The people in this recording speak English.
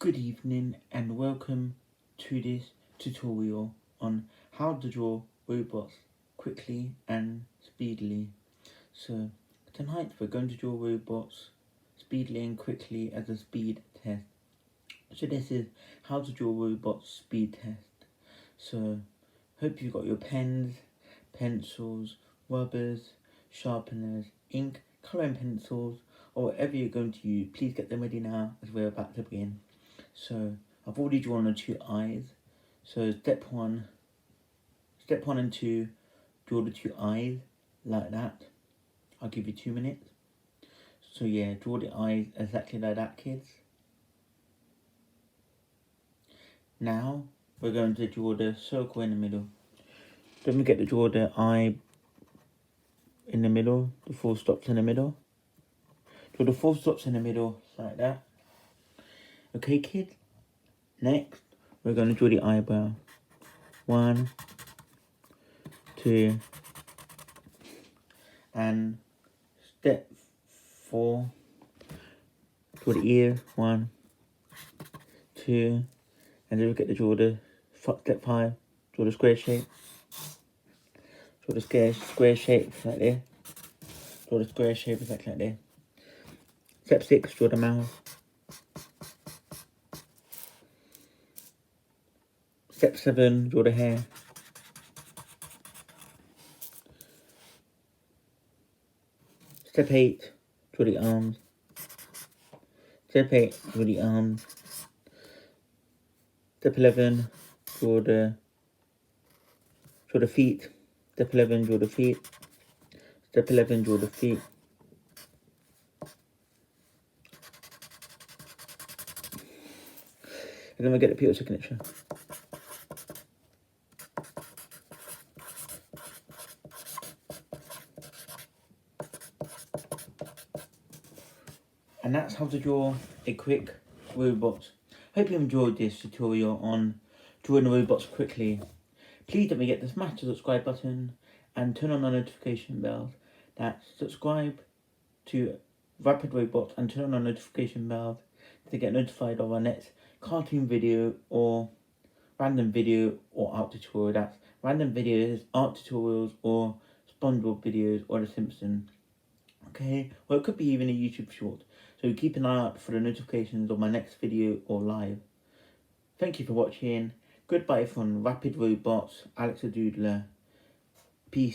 Good evening and welcome to this tutorial on how to draw robots quickly and speedily. So tonight we're going to draw robots speedily and quickly as a speed test. So this is how to draw robots speed test. So hope you've got your pens, pencils, rubbers, sharpeners, ink, colouring pencils, or whatever you're going to use. Please get them ready now as we're about to begin. So I've already drawn the two eyes. So step one and two, draw the two eyes like that. I'll give you 2 minutes. So yeah, draw the eyes exactly like that, kids. Now we're going to draw the circle in the middle. Don't forget to draw the eye in the middle, the full stops in the middle. Draw the full stops in the middle like that. Okay, kids. Next, we're going to draw the eyebrow. 1, 2, and step 4, draw the ear. 1, 2, and then we get to draw the step 5, draw the square shape. Draw the square shape like this. Draw the square shape exactly like this. Step 6, draw the mouth. Step 7, draw the hair. Step 8, draw the arms. Step 8, draw the arms. Step 11, draw the feet. Step 11, draw the feet. Step 11, draw the feet. And then we get the people signature. And that's how to draw a quick robot. Hope you enjoyed this tutorial on drawing robots quickly. Please don't forget to smash the subscribe button and turn on the notification bell. That's subscribe to Rapid Robots and turn on the notification bell to get notified of our next cartoon video or random video or art tutorial. That's random videos, art tutorials, or SpongeBob videos, or The Simpsons. Okay, or it could be even a YouTube short. So keep an eye out for the notifications of my next video or live. Thank you for watching. Goodbye from Rapid Robots, Alex the Doodler. Peace.